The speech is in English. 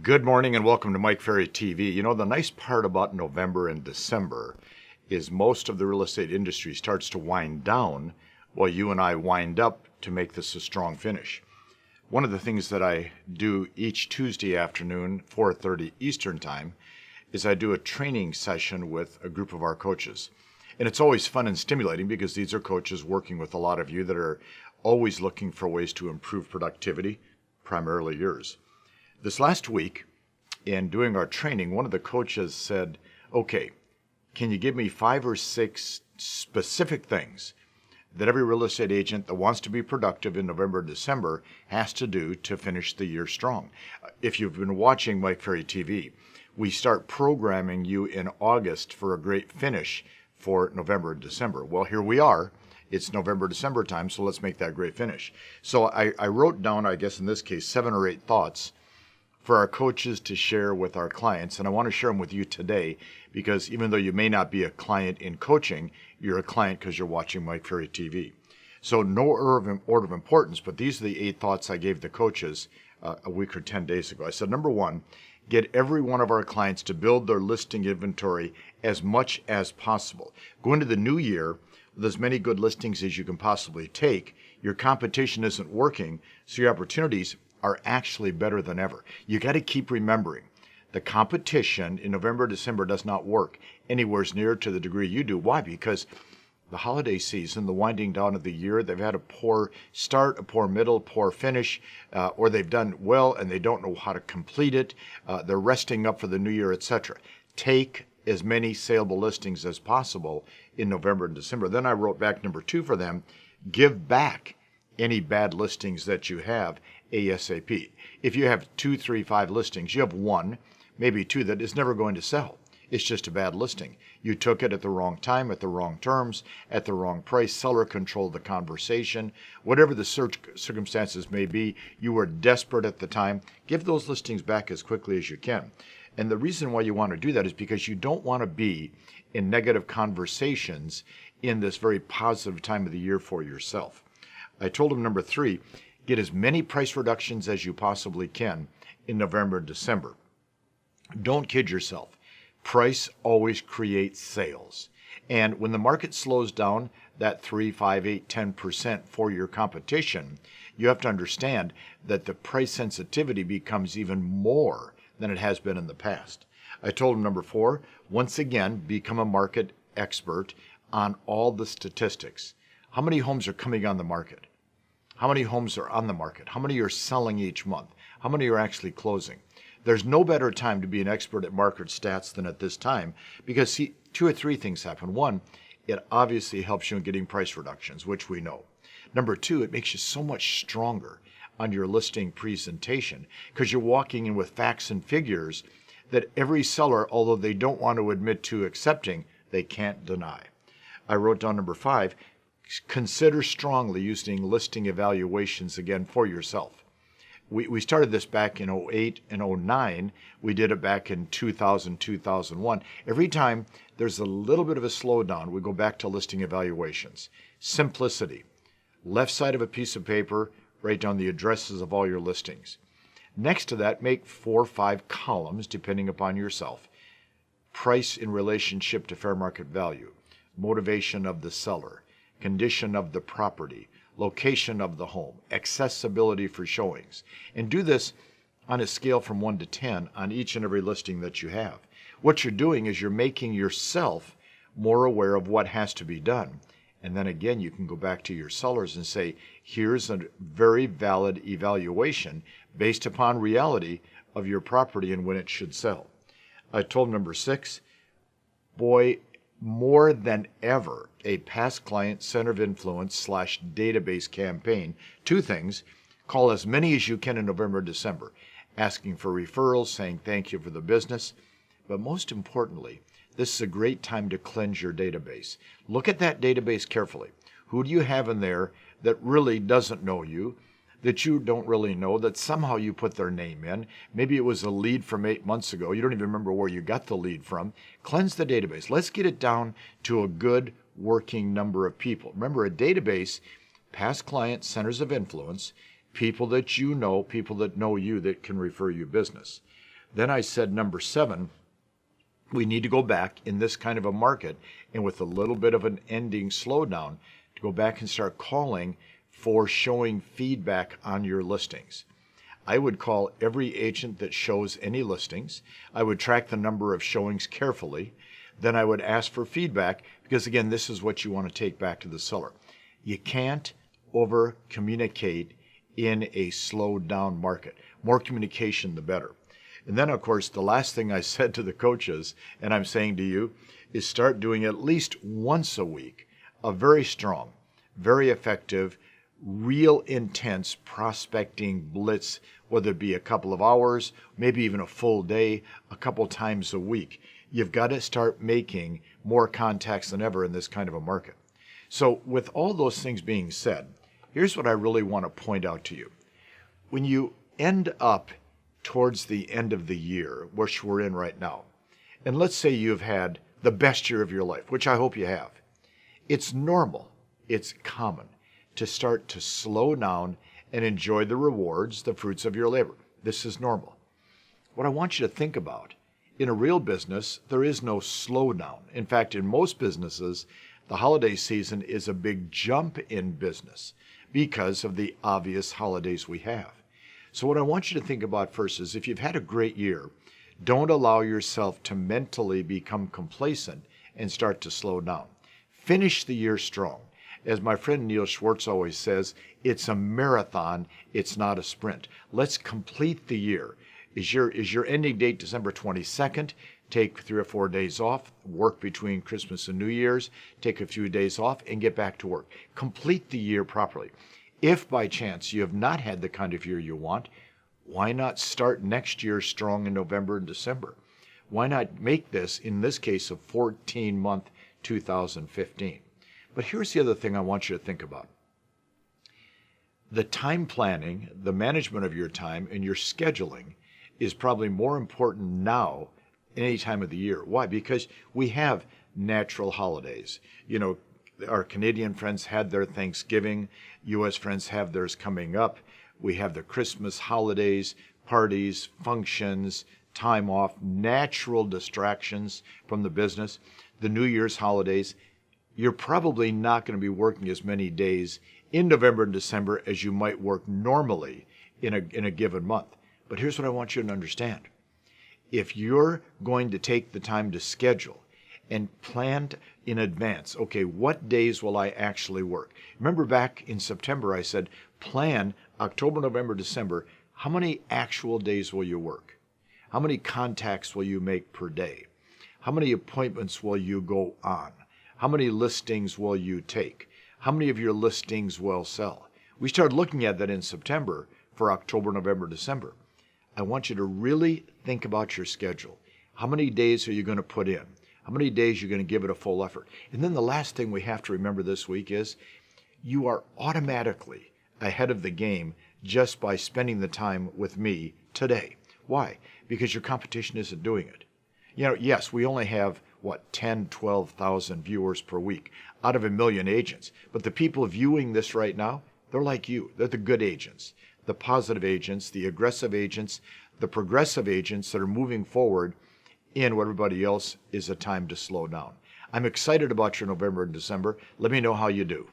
Good morning and welcome to Mike Ferry TV. You know, the nice part about November and December is most of the real estate industry starts to wind down while you and I wind up to make this a strong finish. One of the things that I do each Tuesday afternoon, 4:30 Eastern Time, is I do a training session with a group of our coaches. And it's always fun and stimulating because these are coaches working with a lot of you that are always looking for ways to improve productivity, primarily yours. This last week, in doing our training, one of the coaches said, okay, can you give me 5 or 6 specific things that every real estate agent that wants to be productive in November, December has to do to finish the year strong? If you've been watching Mike Ferry TV, we start programming you in August for a great finish for November and December. Well, here we are. It's November, December time, so let's make that great finish. So I wrote down, I guess in this case, 7 or 8 thoughts for our coaches to share with our clients. And I want to share them with you today because even though you may not be a client in coaching, you're a client because you're watching Mike Ferry TV. So no order of importance, but these are the 8 thoughts I gave the coaches a week or 10 days ago. I said, number 1, get every one of our clients to build their listing inventory as much as possible. Go into the new year with as many good listings as you can possibly take. Your competition isn't working, so your opportunities are actually better than ever. You got to keep remembering the competition in November, December does not work anywhere near to the degree you do. Why? Because the holiday season, the winding down of the year, they've had a poor start, a poor middle, poor finish, or they've done well and they don't know how to complete it. They're resting up for the new year, etc. Take as many saleable listings as possible in November and December. Then I wrote back number 2 for them, give back any bad listings that you have ASAP. If you have 2, 3, 5 listings, you have 1, maybe 2 that is never going to sell. It's just a bad listing. You took it at the wrong time, at the wrong terms, at the wrong price. Seller controlled the conversation. Whatever the circumstances may be, you were desperate at the time. Give those listings back as quickly as you can. And the reason why you want to do that is because you don't want to be in negative conversations in this very positive time of the year for yourself. I told him number 3, get as many price reductions as you possibly can in November and December. Don't kid yourself. Price always creates sales. And when the market slows down that 3, 5, 8, 10% for your competition, you have to understand that the price sensitivity becomes even more than it has been in the past. I told him number 4, once again, become a market expert on all the statistics. How many homes are coming on the market? How many homes are on the market? How many are selling each month? How many are actually closing? There's no better time to be an expert at market stats than at this time because 2 or 3 things happen. 1, it obviously helps you in getting price reductions, which we know. Number 2, it makes you so much stronger on your listing presentation because you're walking in with facts and figures that every seller, although they don't want to admit to accepting, they can't deny. I wrote down number 5, consider strongly using listing evaluations again for yourself. We started this back in 08 and 09. We did it back in 2000, 2001. Every time there's a little bit of a slowdown, we go back to listing evaluations. Simplicity. Left side of a piece of paper, write down the addresses of all your listings. Next to that, make 4 or 5 columns, depending upon yourself. Price in relationship to fair market value. Motivation of the seller. Condition of the property, location of the home, accessibility for showings. And do this on a scale from 1 to 10 on each and every listing that you have. What you're doing is you're making yourself more aware of what has to be done. And then again, you can go back to your sellers and say, here's a very valid evaluation based upon reality of your property and when it should sell. I told number 6, boy, more than ever, a past client center of influence / database campaign. 2 things, call as many as you can in November, December, asking for referrals, saying thank you for the business. But most importantly, this is a great time to cleanse your database. Look at that database carefully. Who do you have in there that really doesn't know you, that you don't really know, that somehow you put their name in? Maybe it was a lead from 8 months ago. You don't even remember where you got the lead from. Cleanse the database. Let's get it down to a good working number of people. Remember, a database, past clients, centers of influence, people that you know, people that know you that can refer you business. Then I said, number 7, we need to go back in this kind of a market and with a little bit of an ending slowdown to go back and start calling for showing feedback on your listings. I would call every agent that shows any listings. I would track the number of showings carefully. Then I would ask for feedback because, again, this is what you want to take back to the seller. You can't over communicate in a slowed down market. More communication, the better. And then, of course, the last thing I said to the coaches, and I'm saying to you, is start doing at least once a week a very strong, very effective, real intense prospecting blitz, whether it be a couple of hours, maybe even a full day, a couple times a week. You've got to start making more contacts than ever in this kind of a market. So with all those things being said, here's what I really want to point out to you. When you end up towards the end of the year, which we're in right now, and let's say you've had the best year of your life, which I hope you have, it's normal, it's common to start to slow down and enjoy the rewards, the fruits of your labor. This is normal. What I want you to think about, in a real business, there is no slowdown. In fact, in most businesses, the holiday season is a big jump in business because of the obvious holidays we have. So what I want you to think about first is if you've had a great year, don't allow yourself to mentally become complacent and start to slow down. Finish the year strong. As my friend Neil Schwartz always says, it's a marathon, it's not a sprint. Let's complete the year. Is your ending date December 22nd? Take 3 or 4 days off, work between Christmas and New Year's, take a few days off, and get back to work. Complete the year properly. If by chance you have not had the kind of year you want, why not start next year strong in November and December? Why not make this, in this case, a 14-month 2015? But here's the other thing I want you to think about. The time planning, the management of your time, and your scheduling is probably more important now than any time of the year. Why? Because we have natural holidays. You know, our Canadian friends had their Thanksgiving. U.S. friends have theirs coming up. We have the Christmas holidays, parties, functions, time off, natural distractions from the business, the New Year's holidays. You're probably not going to be working as many days in November and December as you might work normally in a given month. But here's what I want you to understand. If you're going to take the time to schedule and plan in advance, okay, what days will I actually work? Remember back in September I said, plan October, November, December, how many actual days will you work? How many contacts will you make per day? How many appointments will you go on? How many listings will you take? How many of your listings will sell? We started looking at that in September for October, November, December. I want you to really think about your schedule. How many days are you going to put in? How many days are you going to give it a full effort? And then the last thing we have to remember this week is you are automatically ahead of the game just by spending the time with me today. Why? Because your competition isn't doing it. You know, yes, we only have, 10, 12,000 viewers per week out of 1 million agents. But the people viewing this right now, they're like you. They're the good agents, the positive agents, the aggressive agents, the progressive agents that are moving forward in what everybody else is a time to slow down. I'm excited about your November and December. Let me know how you do.